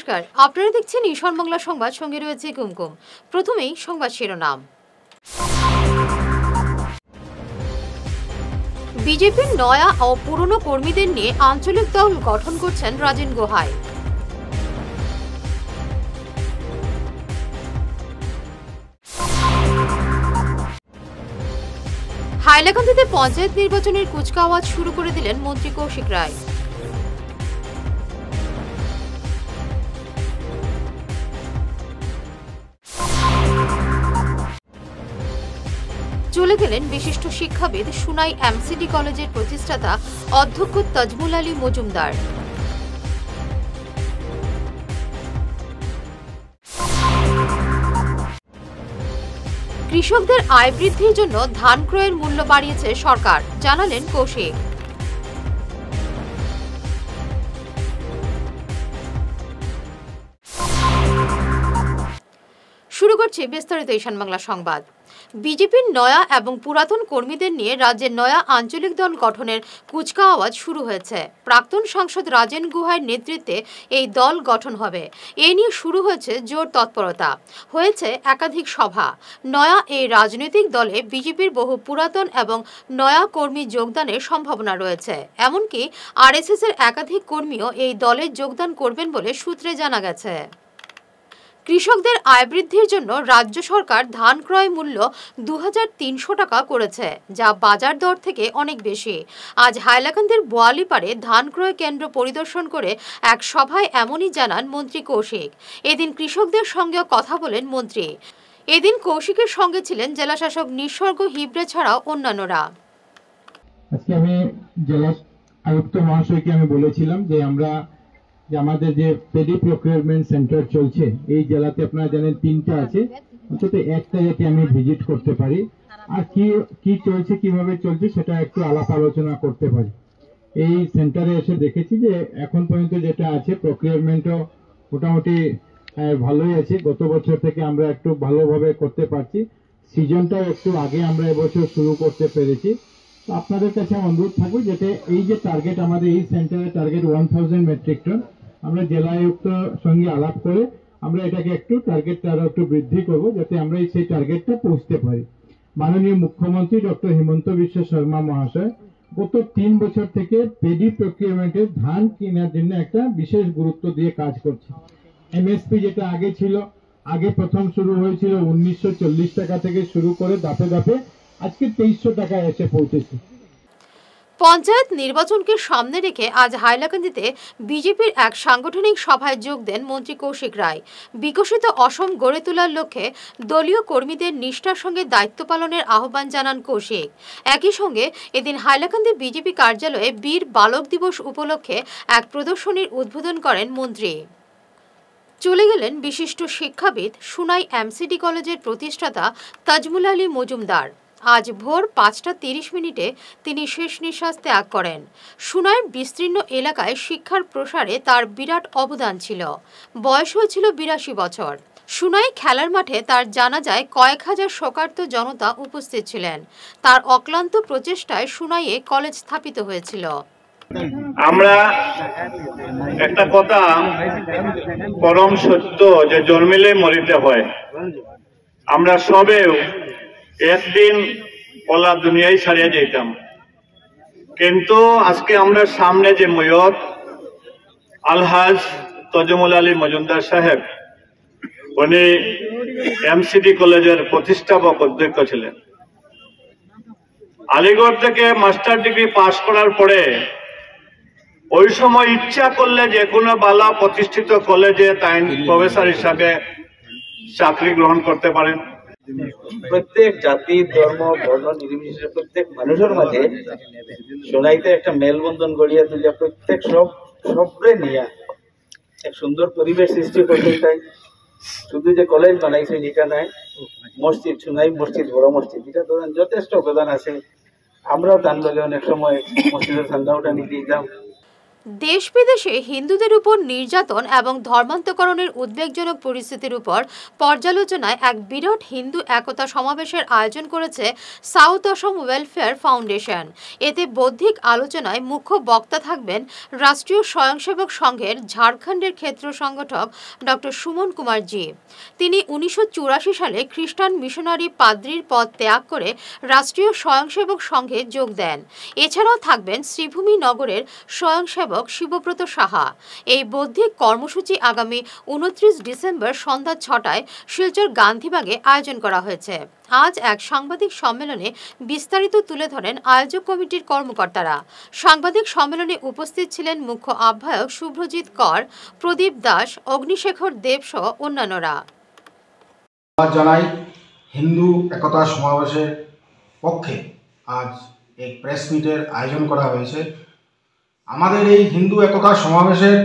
নমস্কার, আপনারা দেখছেন ঈশান বাংলা সংবাদ, সঙ্গে রয়েছে কুমকুম। প্রথমেই সংবাদ শিরোনাম। বিজেপির নয়া ও পুরনো কর্মীদের নিয়ে আঞ্চলিক দল গঠন করছেন রাজেন গোহাই। হাইলাকান্দিতে পঞ্চায়েত নির্বাচনের কুচকাওয়াজ শুরু করে দিলেন মন্ত্রী কৌশিক রায়। চলে গেলেন বিশিষ্ট শিক্ষাবিদ, সুনাই এমসিডি কলেজের প্রতিষ্ঠাতা অধ্যক্ষ তাজমুল আলী মজুমদার। কৃষকদের আয় বৃদ্ধির জন্য ধান ক্রয়ের মূল্য বাড়িয়েছে সরকার, জানালেন কৌশিক। শুরু করছি বিস্তারিত ঈশান বাংলা সংবাদ। বিজেপির নয়া এবং পুরাতন কর্মীদের নিয়ে রাজ্যের নয়া আঞ্চলিক দল গঠনের কুচকাওয়াজ শুরু হয়েছে। প্রাক্তন সাংসদ রাজেন গুহার নেতৃত্বে এই দল গঠন হবে, এ নিয়ে শুরু হয়েছে জোর তৎপরতা, হয়েছে একাধিক সভা। নয়া এই রাজনৈতিক দলে বিজেপির বহু পুরাতন এবং নয়া কর্মী যোগদানের সম্ভাবনা রয়েছে। এমনকি আরএসএস এর একাধিক কর্মীও এই দলে যোগদান করবেন বলে সূত্রে জানা গেছে। কৃষকদের আয় বৃদ্ধির জন্য রাজ্য সরকার ধান ক্রয় মূল্য 2300 টাকা করেছে, যা বাজার দর থেকে অনেক বেশি। আজ হাইলাকান্দির বোয়ালিপাড়ে ধান ক্রয় কেন্দ্র পরিদর্শন করে এক সভায় এমনই জানান মন্ত্রী কৌশিক। এদিন কৃষকদের সঙ্গে কথা বলেন মন্ত্রী। এদিন কৌশিকের সঙ্গে ছিলেন জেলাশাসক নিসর্গ হিবড়ে ছাড়াও অন্যান্যরা। আজকে আমি জেলা আয়ুক্ত মহাশয়কে আমি বলেছিলাম যে আমাদের যে পেডি প্রকিউরমেন্ট সেন্টার চলছে এই জেলাতে, আপনারা জানেন 3টা আছে, অন্তত একটা যাতে আমি ভিজিট করতে পারি আর কি চলছে, কিভাবে চলছে সেটা একটু আলাপ আলোচনা করতে পারি। এই সেন্টারে এসে দেখেছি যে এখন পর্যন্ত যেটা আছে প্রকিউরমেন্টও মোটামুটি ভালোই আছে। গত বছর থেকে আমরা একটু ভালোভাবে করতে পারছি, সিজনটাও একটু আগে আমরা এবছর শুরু করতে পেরেছি। আপনাদের কাছে অনুরোধ থাকবে যাতে এই যে টার্গেট, আমাদের এই সেন্টারের টার্গেট 1000 মেট্রিক টন, আমরা জেলা আয়ুক্ত সঙ্গে আলাপ করে আমরা এটাকে একটু টার্গেটটা আরো একটু বৃদ্ধি করব যাতে আমরা সেই টার্গেটটা পৌঁছতে পারি। মাননীয় মুখ্যমন্ত্রী ডক্টর হিমন্ত বিশ্ব শর্মা মহাশয় গত 3 বছর থেকে পেডি প্রকিউরমেন্টে ধান কেনার জন্য একটা বিশেষ গুরুত্ব দিয়ে কাজ করছে। এমএসপি যেটা আগে ছিল, আগে প্রথম শুরু হয়েছিল 1940 টাকা থেকে শুরু করে ধাপে ধাপে আজকে 2300 টাকায় এসে পৌঁছেছে। পঞ্চায়েত নির্বাচনকে সামনে রেখে আজ হাইলাকান্দিতে বিজেপির এক সাংগঠনিক সভায় যোগ দেন মন্ত্রী কৌশিক রায়। বিকশিত অসম গড়ে তোলার লক্ষ্যে দলীয় কর্মীদের নিষ্ঠার সঙ্গে দায়িত্ব পালনের আহ্বান জানান কৌশিক। একই সঙ্গে এদিন হাইলাকান্দি বিজেপি কার্যালয়ে বীর বালক দিবস উপলক্ষে এক প্রদর্শনীর উদ্বোধন করেন মন্ত্রী। চলে গেলেন বিশিষ্ট শিক্ষাবিদ, সুনাই এমসিডি কলেজের প্রতিষ্ঠাতা তাজমুল আলী মজুমদার। আজ ভোর 5:30 তিনি শেষ নিঃশ্বাস ত্যাগ করেন। সুনাইয়ের বিস্তীর্ণ এলাকায় শিক্ষার প্রসারে তার বিরাট অবদান ছিল। বয়স হয়েছিল 82 বছর। সুনাই খেলার মাঠে তার জানাজায় কয়েক হাজার শোকার্ত জনতা উপস্থিত ছিলেন। তার অক্লান্ত প্রচেষ্টায় সুনাইয়ে কলেজ স্থাপিত হয়েছিল। আমরা একটা কথা পরম সত্য যে জন্মিলে মরিতে হয়। আমরা সবেও একদিন ওলা দুনিয়ায় ছাড়িয়ে যেতাম, কিন্তু আজকে আমরা সামনে যে ময়ত আলহাজ তাজমুল আলী মজুমদার সাহেব, উনি এমসিডি কলেজের প্রতিষ্ঠাপক অধ্যক্ষ ছিলেন। আলিগড় থেকে মাস্টার ডিগ্রি পাশ করার পরে ওই সময় ইচ্ছা করলে যে কোনো বালা প্রতিষ্ঠিত কলেজে তাই প্রফেসর হিসাবে চাকরি গ্রহণ করতে পারেন। প্রত্যেক জাতি, ধর্ম, বর্ণ নির্বিশেষে প্রত্যেক মানুষের মাঝে সোনাইতে একটা মেলবন্ধন গড়িয়া তুলিয়া প্রত্যেক সবরে নিয়ে এক সুন্দর পরিবেশ সৃষ্টি করতে চাই। শুধু যে কলেজ বানাইছে যেটা নাই, মসজিদ, সোনাই মসজিদ, বড় মসজিদ, যেটা ধরেন যথেষ্ট অবদান আছে। আমরাও দান লগে অনেক সময় মসজিদের চান্দা ওটা নিতে দিতাম। দেশ বিদেশে হিন্দুদের উপর নির্যাতন এবং ধর্মান্তকরণের উদ্বেগজনক পরিস্থিতির উপর পর্যালোচনায় এক বিরাট হিন্দু একতা সমাবেশের আয়োজন করেছে সাউথ অসম ওয়েলফেয়ার ফাউন্ডেশন। এতে বৌদ্ধিক আলোচনায় মুখ্য বক্তা থাকবেন রাষ্ট্রীয় স্বয়ংসেবক সংঘের ঝাড়খণ্ডের ক্ষেত্র সংগঠক ডক্টর সুমন কুমার জি। তিনি 1984 সালে খ্রিস্টান মিশনারি পাদ্রির পদ ত্যাগ করে রাষ্ট্রীয় স্বয়ংসেবক সংঘে যোগ দেন। এছাড়াও থাকবেন শ্রীভূমি নগরের স্বয়ংসেবক শিবব্রত সাহা। এই বৌদ্ধিক কর্মসূচি আগামী 29 ডিসেম্বর সন্ধ্যা 6টায় শিলচর গান্ধীবাগে আয়োজন করা হয়েছে। আজ এক সাংবাদিক সম্মেলনে বিস্তারিত তুলে ধরেন আয়োজক কমিটির কর্মকর্তারা। সাংবাদিক সম্মেলনে উপস্থিত ছিলেন মুখ্য আহ্বায়ক শুভ্রজিৎ কর, প্রদীপ দাস, অগ্নিশেখর দেব সহ অন্যান্যরা। জানাই হিন্দু একতা সমাবেশের পক্ষে আজ এই প্রেস মিটের আয়োজন করা হয়েছে। আমাদের এই হিন্দু একতা সমাবেশের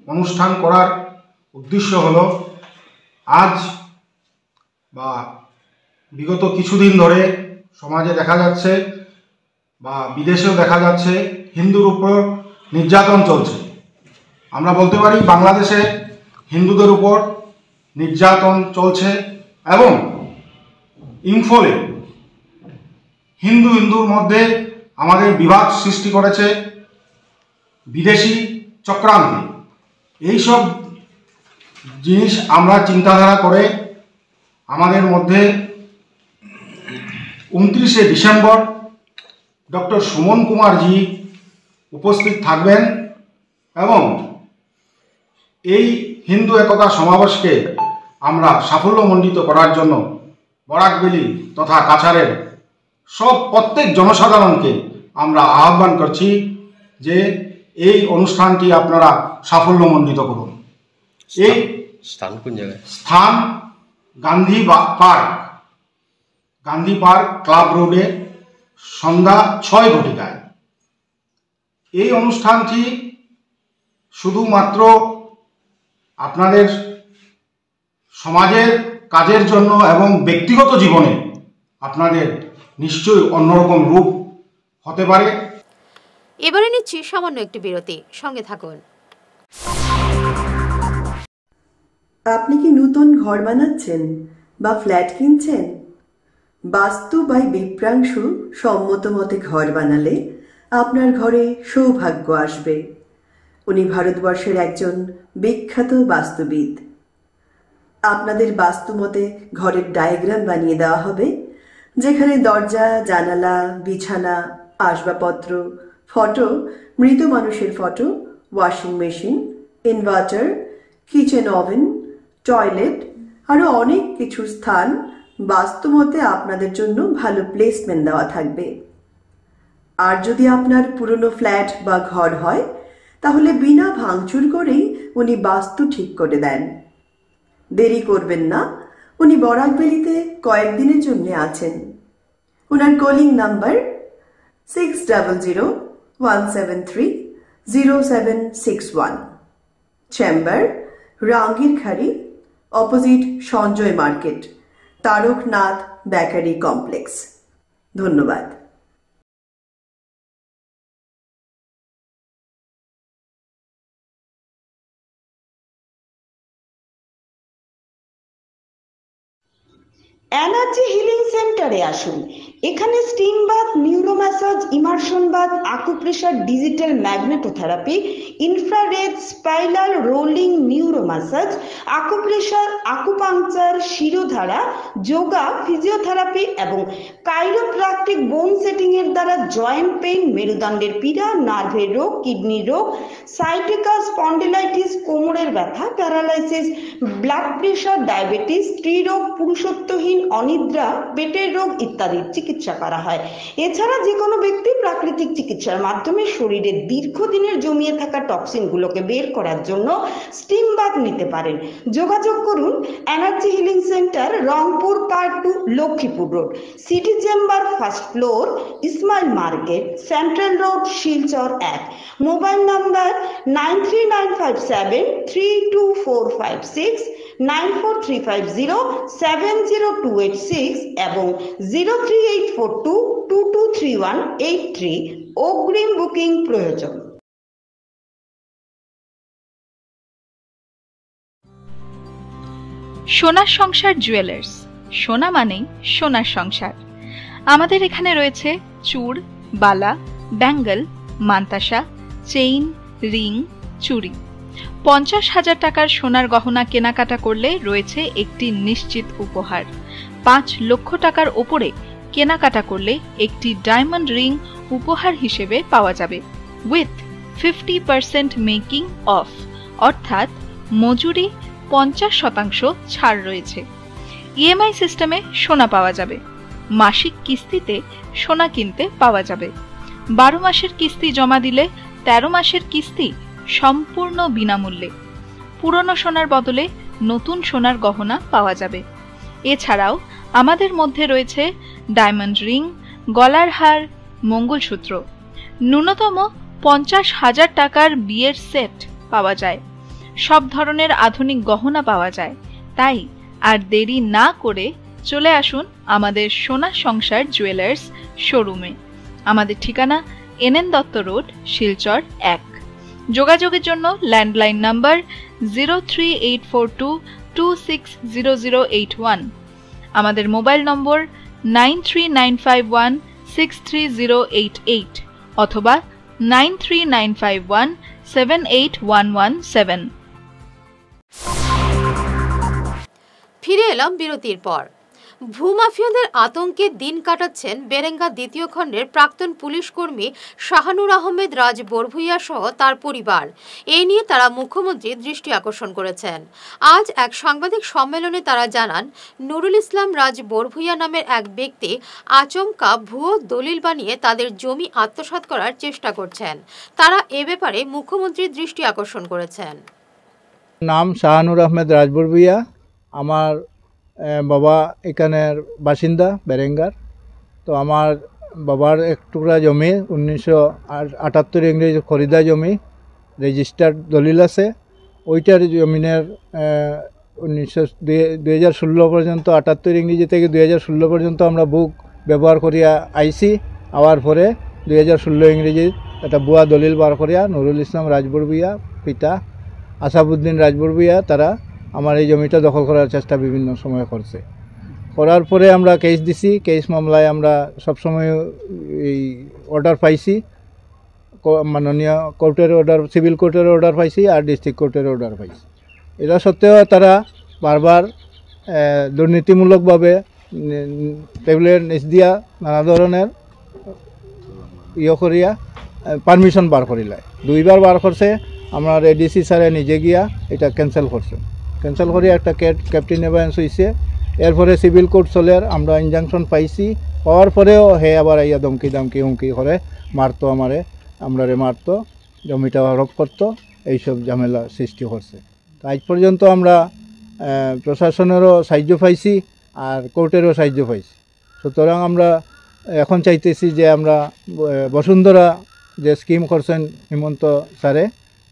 অনুষ্ঠান করার উদ্দেশ্য হলো আজ বা বিগত কিছুদিন ধরে সমাজে দেখা যাচ্ছে বা বিদেশেও দেখা যাচ্ছে হিন্দুর উপর নির্যাতন চলছে। আমরা বলতে পারি বাংলাদেশে হিন্দুদের উপর নির্যাতন চলছে এবং ইম্ফলে হিন্দুর মধ্যে আমাদের বিবাদ সৃষ্টি করেছে বিদেশি চক্রান্তে। এইসব জিনিস আমরা চিন্তাধারা করে আমাদের মধ্যে 29 ডিসেম্বর ডক্টর সুমন কুমার জি উপস্থিত থাকবেন এবং এই হিন্দু একতা সমাবেশকে আমরা সাফল্যমণ্ডিত করার জন্য বরাকবেলি তথা কাছাড়ের প্রত্যেক জনসাধারণকে আমরা আহ্বান করছি যে এই অনুষ্ঠানটি আপনারা সাফল্যমণ্ডিত করুন। এই স্থান কোন জায়গায়? স্থান গান্ধী পার্ক ক্লাব রোডে সন্ধ্যা 6 ঘটিকায়। এই অনুষ্ঠানটি শুধুমাত্র আপনাদের সমাজের কাজের জন্য এবং ব্যক্তিগত জীবনে আপনাদের নিশ্চয়ই অন্যরকম রূপ হতে পারে। এবারে নিচ্ছি সামান্য একটি বিরতি, সঙ্গে থাকুন। আপনি কি নতুন ঘর বানাচ্ছেন বা ফ্ল্যাট কিনছেন? বাস্তু বাই বিপ্রাংশু সম্মত মতে ঘর বানালে আপনার ঘরে সৌভাগ্য আসবে। উনি ভারতবর্ষের একজন বিখ্যাত বাস্তুবিদ। আপনাদের বাস্তু মতে ঘরের ডায়াগ্রাম বানিয়ে দেওয়া হবে, যেখানে দরজা, জানালা, বিছানা, আসবাবপত্র, ফটো, মৃত মানুষের photo, washing machine, inverter, kitchen oven, toilet আরও অনেক কিছু স্থান বাস্তুমতে আপনাদের জন্য ভালো প্লেসমেন্ট দেওয়া থাকবে। আর যদি আপনার পুরনো ফ্ল্যাট বা ঘর হয়, তাহলে বিনা ভাঙচুর করেই উনি বাস্তু ঠিক করে দেন। দেরি করবেন না, উনি বরাকবেলিতে কয়েকদিনের জন্য আছেন। ওনার calling number 6001730761। Chamber Rangirkhari, opposite Sanjay market, Tarakanath bakery complex. ধন্যবাদ। এনার্জি হিলিং সেন্টারে আসুন। এখানে steam bath, neuro massage, immersion bath, acupressure, digital magnetotherapy, infrared, spiral rolling neuro massage, acupressure, acupuncture, shirodhara, yoga, physiotherapy এবং কাইরোপ্র্যাকটিক বোন সেটিং এর দ্বারা জয়েন্ট পেইন, মেরুদণ্ডের পীড়া, নার্ভের রোগ, কিডনির রোগ, সাইটিকা, স্পন্ডিলাইটিস, কোমরের ব্যথা, প্যারালাইসিস, ব্লাড প্রেশার, ডায়াবেটিস, স্ত্রীরোগ, পুরুষত্বহীন, অনিদ্রা, পেটের রোগ ইত্যাদির চিকিৎসা করা হয়। এছাড়া যে কোনো ব্যক্তি প্রাকৃতিক চিকিৎসার মাধ্যমে শরীরের দীর্ঘদিনের জমিয়ে থাকা টক্সিন গুলোকে বের করার জন্য স্টিম বাথ নিতে পারেন। যোগাযোগ করুন energy healing centre, Rangpur part 2, Lakshmipur road, city chamber, first floor, Ismail market, central road, Silchar 1। Mobile number 9395732456, 9435070286 এবং 03842223183। অগ্রিম বুকিং প্রয়োজন। সোনার সংসার জুয়েলার্স, সোনা মানেই সোনার সংসার। আমাদের এখানে রয়েছে চূড়, বালা, ব্যাঙ্গল, মান্তাসা, চেইন, রিং, চুড়ি। 50,000 টাকার সোনার গহনা কেনাকাটা করলে রয়েছে একটি নিশ্চিত উপহার। 5 লক্ষ টাকার ওপরে কেনাকাটা করলে একটি ডায়মন্ড রিং উপহার হিসেবে পাওয়া যাবে উইথ 50% মেকিং অফ, অর্থাৎ মজুরি 50% ছাড় রয়েছে। ইএমআই সিস্টেমে সোনা পাওয়া যাবে। মাসিক কিস্তিতে সোনা কিনতে পাওয়া যাবে। 12 মাসের কিস্তি জমা দিলে 13 মাসের কিস্তি সম্পূর্ণ বিনামূল্যে। পুরনো সোনার বদলে নতুন সোনার গহনা পাওয়া যাবে। এছাড়াও আমাদের মধ্যে রয়েছে ডায়মন্ড রিং, গলার হার, মঙ্গলসূত্র। ন্যূনতম 50,000 টাকার বিয়ের সেট পাওয়া যায়। সব ধরনের আধুনিক গহনা পাওয়া যায়। তাই আর দেরি না করে চলে আসুন আমাদের সোনা সংসার জুয়েলার্স শোরুমে। আমাদের ঠিকানা NN দত্ত রোড, শিলচর 1। যোগাযোগের জন্য ল্যান্ডলাইন নাম্বার 03842260081, আমাদের মোবাইল নম্বর 9395163088 অথবা 9395178117। ফিরে এলাম বিরতির পর। ভূমাফিয়াদের আতঙ্কে দিন কাটাচ্ছেন বেরেঙ্গা দ্বিতীয় খণ্ডের প্রাক্তন পুলিশ কর্মী শাহানুর আহমেদ রাজ বরভুইয়া সহ তার পরিবার। এই নিয়ে তারা মুখ্যমন্ত্রীর দৃষ্টি আকর্ষণ করেছেন। আজ এক সাংবাদিক সম্মেলনে তারা জানান, নুরুল ইসলাম রাজ বরভুইয়া নামের এক ব্যক্তি আচমকা ভুয়ো দলিল বানিয়ে তাদের জমি আত্মসাৎ করার চেষ্টা করছেন। তারা এ ব্যাপারে মুখ্যমন্ত্রীর দৃষ্টি আকর্ষণ করেছেন। নাম শাহানুর আহমেদ রাজ বরভুইয়া। আমার বাবা এখানের বাসিন্দা বেরেঙ্গার। তো আমার বাবার এক টুকরা জমি 1978 ইংরেজি খরিদা জমি, রেজিস্টার্ড দলিল আছে। ওইটার জমিনের 2016 পর্যন্ত, 78 ইংরেজি থেকে 2016 পর্যন্ত আমরা বুক ব্যবহার করিয়া আইসি। আওয়ার পরে 2016 ইংরেজির একটা বুয়া দলিল বার করিয়া নুরুল ইসলাম রাজ বরভুইয়া, পিতা আসাবউদ্দিন রাজ বরভুইয়া, তারা আমার এই জমিটা দখল করার চেষ্টা বিভিন্ন সময় করছে। করার পরে আমরা কেস দিছি। কেস মামলায় আমরা সবসময় এই অর্ডার পাইছি, মাননীয় কোর্টের অর্ডার, সিভিল কোর্টের অর্ডার পাইছি আর ডিস্ট্রিক্ট কোর্টের অর্ডার পাইছি। এটা সত্ত্বেও তারা বারবার দুর্নীতিমূলকভাবে টেবিলের নিচ দিয়া নানা ধরনের করিয়া পারমিশন বার করিলায়। 2বার বার করছে। আমার এডিসি স্যারে নিজে গিয়া এটা ক্যান্সেল করছে। ক্যান্সেল করে একটা ক্যাপ্টেন এভারেন্স হয়েছে। এরপরে সিভিল কোর্ট চলে আমরা ইনজাংশন পাইছি। পাওয়ার পরেও হে আবার ইয়া ধমকি হুমকি করে মারতো, আমরারে মারতো, জমিটা আরোপ করতো, এইসব ঝামেলা সৃষ্টি করছে। তো আজ পর্যন্ত আমরা প্রশাসনেরও সাহায্য পাইছি আর কোর্টেরও সাহায্য পাইছি। সুতরাং আমরা এখন চাইতেছি যে আমরা বসুন্ধরা যে স্কিম করছেন হিমন্ত স্যারে,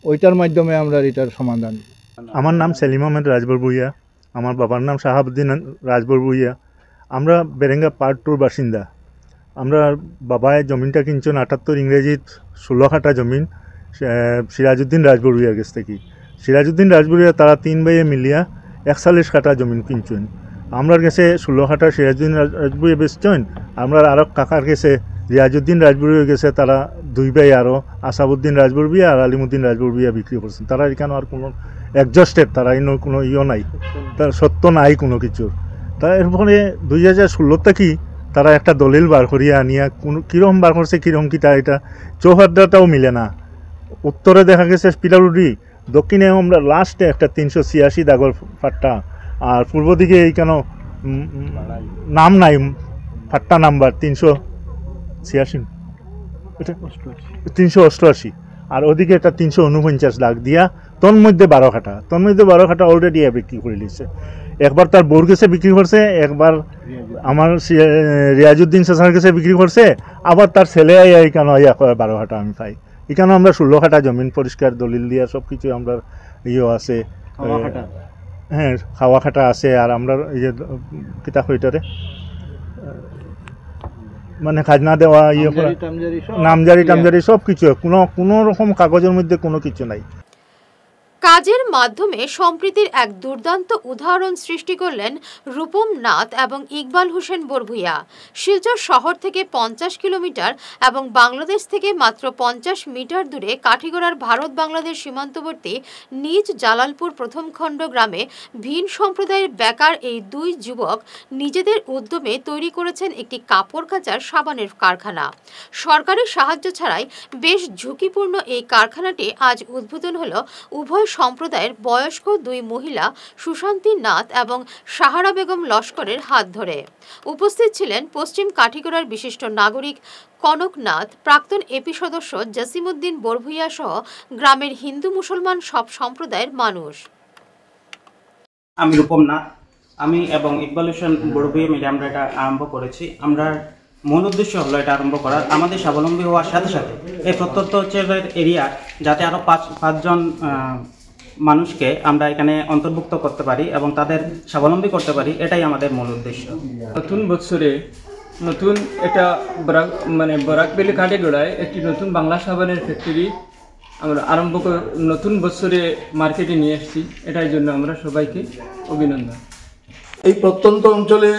ওইটার মাধ্যমে আমরা এটার সমাধান। আমার নাম সেলিম আহমেদ রাজ বরভুইয়া। আমার বাবার নাম শাহাবুদ্দিন রাজ বরভুইয়া। আমরা বেরেঙ্গা পার্ট 2 বাসিন্দা। আমরা বাবায় জমিনটা কিনছেন 78 ইংরেজিত 16 কাঠা জমিন সিরাজউদ্দিন রাজ বরভুইয়ার কাছ থেকে। সিরাজউদ্দিন রাজ বরভুইয়া তারা 3 ভাইয়ে মিলিয়া 41 কাঠা জমিন কিনছেন। আমার কাছে 16 কাঠা সিরাজউদ্দিন রাজ বরভুইয়া বেচছেন। আমরা আরও কাকার কাছে রিয়াজউদ্দিন রাজ বরভুইয়া গেছে, তারা 2 ভাই আরও আসাবউদ্দিন রাজ বরভুইয়া আর আলিমুদ্দিন রাজ বরভুইয়া বিক্রি করছেন। তারা এখানে আর কোনো অ্যাডজাস্টেড, তারা কোনো নাই, তার সত্য নাই কোনো কিছুর। তার এরপরে 2016 থেকে তারা একটা দলিল বার করিয়া আনিয়া কোনো কীরকম বার করছে, কীরকম কি তা এটা চৌহাদ্দাটাও মিলে না। উত্তরে দেখা গেছে পিলারুডি, দক্ষিণে আমরা লাস্টে একটা 386 দাগর ফাট্টা, আর পূর্ব দিকে এইখানে নাম নাই, ফাট্টা নাম্বার 386, এটা 388, আর ওদিকে একটা 349 লাখ দিয়া তোর মধ্যে 12 কাঠা অলরেডি বিক্রি করে দিচ্ছে। একবার তার বউর কাছে বিক্রি করছে, একবার আমার রিয়াজউদ্দিন চাচার কাছে বিক্রি করছে, আবার তার ছেলে এখানে 12 কাঠা আমি পাই। এখানে আমরা 16 কাঠা জমিন পরিষ্কার দলিল দিয়া সব কিছু আমরা আছে, হ্যাঁ খাওয়া খাটা আছে। আর আমরা এই যে কিতা হইটারে মানে খাজনা দেওয়া, নামজারি টামজারি সব কিছু, কোনো রকম কাগজের মধ্যে কোনো কিছু নাই। কাজের মাধ্যমে সম্প্রীতির এক দুর্দান্ত উদাহরণ সৃষ্টি করলেন রূপম নাথ এবং ইকবাল হোসেন বরভূয়া। শিলচর শহর থেকে 50 কিলোমিটার এবং বাংলাদেশ থেকে মাত্র 50 মিটার দূরে কাঠিগড়ার ভারত বাংলাদেশ সীমান্তবর্তী নিজ জালালপুর প্রথম খণ্ড গ্রামে ভিন সম্প্রদায়ের বেকার এই দুই যুবক নিজেদের উদ্যমে তৈরি করেছেন একটি কাপড় কাচার সাবানের কারখানা। সরকারি সাহায্য ছাড়াই বেশ ঝুঁকিপূর্ণ এই কারখানাটি আজ উদ্বোধন হলো উভয় সম্প্রদায়ের বয়স্ক দুই মহিলা সুশান্তি নাথ এবং সাহারা বেগম লস্করের হাত ধরে। উপস্থিত ছিলেন পশ্চিম কাঠিগড়ার বিশিষ্ট নাগরিক কনক নাথ, প্রাক্তন এপি সদস্য জসিমউদ্দিন বরভূয়া সহ গ্রামের হিন্দু মুসলমান সব সম্প্রদায়ের মানুষ। আমি রূপম নাথ, আমি এবং ইকবাল হোসেন বরভূয়া মিলে আমরা এটা আরম্ভ করেছি। আমরা মূল উদ্দেশ্য হলো এটা আরম্ভ করার, আমাদের স্বাবলম্বী হওয়ার সাথে সাথে এই প্রত্যন্ত অঞ্চলের এরিয়া যাতে আরও পাঁচজন মানুষকে আমরা এখানে অন্তর্ভুক্ত করতে পারি এবং তাদের স্বাবলম্বী করতে পারি, এটাই আমাদের মূল উদ্দেশ্য। নতুন বছরে নতুন একটা বরাকবেলি কাঠিগড়ায় একটি নতুন বাংলা সাবানের ফ্যাক্টরি আমরা নতুন বছরে মার্কেটে নিয়ে এসেছি। এটার জন্য আমরা সবাইকে অভিনন্দন। এই প্রত্যন্ত অঞ্চলে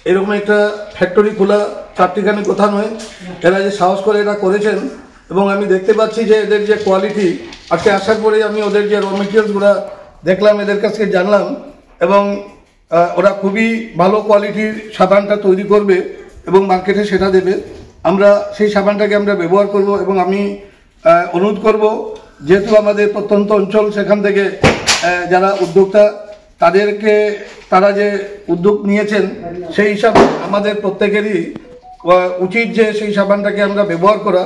এরকম একটা ফ্যাক্টরি খোলা চারটিখানি কথা নয়, এরা যে সাহস করে এটা করেছেন এবং আমি দেখতে পাচ্ছি যে এদের যে কোয়ালিটি, আজকে আসার পরে আমি ওদের যে র মেটেরিয়ালসগুলো দেখলাম, এদের কাছে জানলাম এবং ওরা খুবই ভালো কোয়ালিটির সাবানটা তৈরি করবে এবং মার্কেটে সেটা দেবে। আমরা সেই সাবানটাকে আমরা ব্যবহার করব এবং আমি অনুরোধ করব, যেহেতু আমাদের প্রত্যন্ত অঞ্চল, সেখান থেকে যারা উদ্যোক্তা তারা যে উদ্যোগ নিয়েছেন সেই হিসাবে আমাদের প্রত্যেকেরই উচিত যে সেই সাবানটাকে আমরা ব্যবহার করা।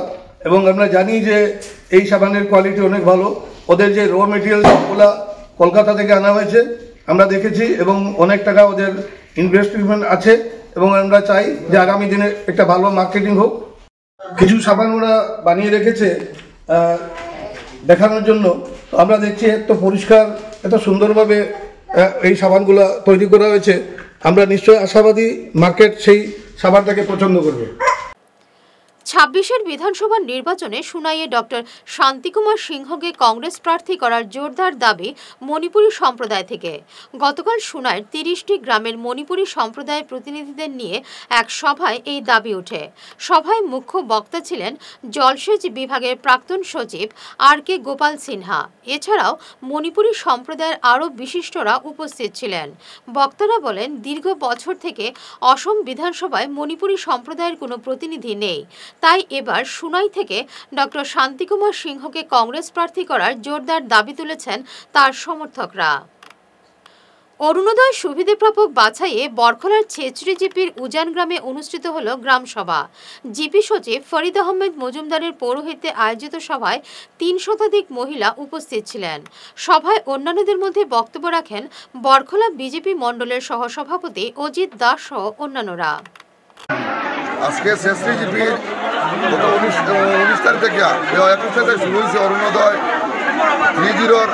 এবং আমরা জানি যে এই সাবানের কোয়ালিটি অনেক ভালো। ওদের যে র মেটেরিয়ালগুলো কলকাতা থেকে আনা হয়েছে আমরা দেখেছি এবং অনেক টাকা ওদের ইনভেস্টমেন্ট আছে এবং আমরা চাই যে আগামী দিনে একটা ভালো মার্কেটিং হোক। কিছু সাবান ওরা বানিয়ে রেখেছে দেখানোর জন্য। আমরা দেখছি এত পরিষ্কার, এত সুন্দরভাবে এই সাবানগুলো তৈরি করা হয়েছে। আমরা নিশ্চয়ই আশাবাদী মার্কেট সেই সাবানটাকে পছন্দ করবে। 26-এর বিধানসভা নির্বাচনে সুনাইয়ে ডক্টর শান্তিকুমার সিংহকে কংগ্রেস প্রার্থী করার জোরদার দাবি মণিপুরী সম্প্রদায় থেকে। গতকাল সুনাইয়ের 30টি গ্রামের মণিপুরী সম্প্রদায়ের প্রতিনিধিদের নিয়ে এক সভায় এই দাবি ওঠে। সভায় মুখ্য বক্তা ছিলেন জলসেচ বিভাগের প্রাক্তন সচিব আর.কে. গোপাল সিনহা। এছাড়াও মণিপুরী সম্প্রদায়ের আরও বিশিষ্টরা উপস্থিত ছিলেন। বক্তারা বলেন, দীর্ঘ বছর থেকে অসম বিধানসভায় মণিপুরী সম্প্রদায়ের কোনো প্রতিনিধি নেই। তাই এবার সুনাই থেকে ডক্টর শান্তিকুমার সিংহকে কংগ্রেস প্রার্থী করার জোরদার দাবি তুলেছেন তার সমর্থকরা। অরুণোদয় সুবিধাপ্রাপক বাছাইয়ে বরখলার ছেচড়ি জিপির উজান গ্রামে অনুষ্ঠিত হল গ্রামসভা। জিপি সচিব ফরিদ আহমেদ মজুমদারের পৌরোহিত্যে আয়োজিত সভায় 3 শতাধিক মহিলা উপস্থিত ছিলেন। সভায় অন্যান্যদের মধ্যে বক্তব্য রাখেন বরখলা বিজেপি মণ্ডলের সহসভাপতি অজিত দাস সহ অন্যান্যরা। আজকে ছেচড়ি জিপির গত 19 তারিখ থেকে 21 থেকে শুরু হয়েছে অরুণোদয় 30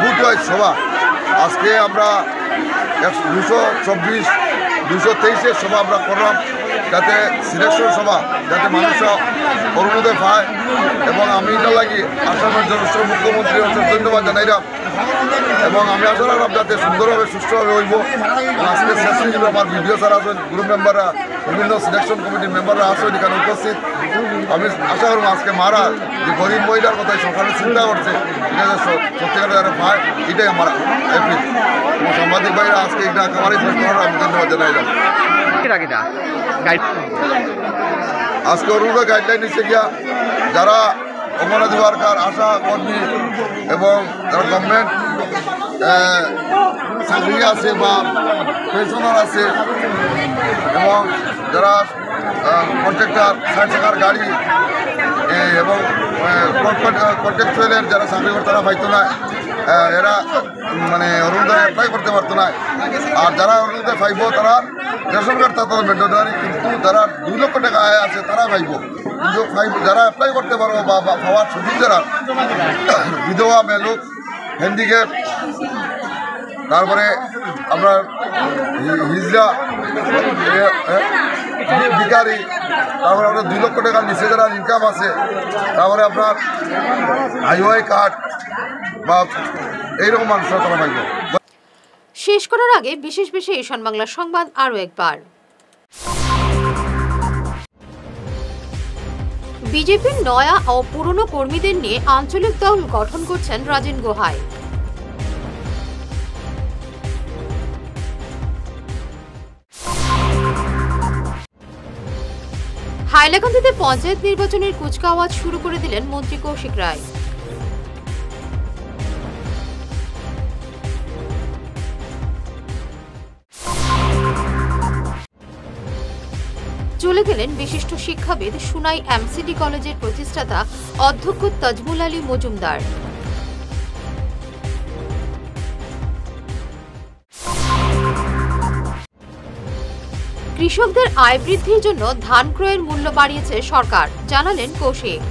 বুথ ওয়াইজ সভা। আজকে আমরা 223-223 সভা আমরা করলাম, যাতে সিলেকশন সভা, যাতে মানুষরা অরুণোদয় পায়। এবং আমি এটা লাগি আসামের জনস্ব মুখ্যমন্ত্রী ধন্যবাদ জানাইলাম এবং আমি আশা রাখলাম যাতে সুন্দরভাবে সুষ্ঠুভাবে হইব। আজকে ছেচড়ি আমার ভিডিও স্যার আছেন, গ্রুপ মেম্বাররা, বিভিন্ন সিলেকশন কমিটির মেম্বাররা আসেন এখানে উপস্থিত। আমি আশা করব আজকে মারা যে গরিব মহিলার কথাই সরকারের চিন্তা করছে, এটা সত্যিকার যারা পায়, এটাই আমার অ্যাপিল। এবং সাংবাদিক ভাইরা আজকে এটা একেবারেই আমি ধন্যবাদ জানাইলাম। আজকে অরুণোদয় গাইডলাইন নিচ্ছে গিয়া যারা অঙ্গনাদি ওয়ার্কার, আশা কর্মী এবং যারা গভর্নমেন্ট চাকরি আছে বা পেনশনার আছে এবং যারা কন্ট্রাক্টর, 60 চাকার গাড়ি এবং কন্ট্রাকচুয়ালের যারা চাকরি করে তারা পাইতো না, এরা অরুণোদয় অ্যাপ্লাই করতে পারতো না। আর যারা অরুণোদয় পাইব তারা রেশন কার্ড তাদের ম্যান্ডেটরি, কিন্তু যারা 2 লক্ষ টাকা আয় আছে তারা পাইব। কিন্তু যারা অ্যাপ্লাই করতে পারবো বা পাওয়ার সুযোগ যারা বিধবা, মেলুক, হ্যান্ডিক্যাপ, তারপরে আপনার হিজড়া, ভিখারি, তারপরে আপনার 2 লক্ষ টাকার নিচে যারা ইনকাম আছে, তারপরে আপনার হাইওয়ে কার্ড বা এইরকম মানুষরা তারা পাইব। শেষ করার আগে বিশেষ ঈশান বাংলা সংবাদ আরও একবার। বিজেপির নয়া ও পুরনো কর্মীদের নিয়ে আঞ্চলিক দল গঠন করছেন রাজেন গোহাই। হাইলাকান্দিতে পঞ্চায়েত নির্বাচনের কুচকাওয়াজ শুরু করে দিলেন মন্ত্রী কৌশিক রায়। চলে গেলেন বিশিষ্ট শিক্ষাবিদ সুনাই এমসিডি কলেজের প্রতিষ্ঠাতা অধ্যক্ষ তাজমুল আলী মজুমদার। কৃষকদের আয় বৃদ্ধির জন্য ধান ক্রয়ের মূল্য বাড়িয়েছে সরকার, জানালেন কৌশিক।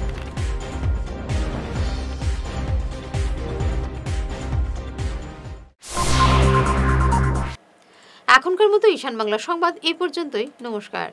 এখনকার মতো ঈশান বাংলা সংবাদ এই পর্যন্তই। নমস্কার।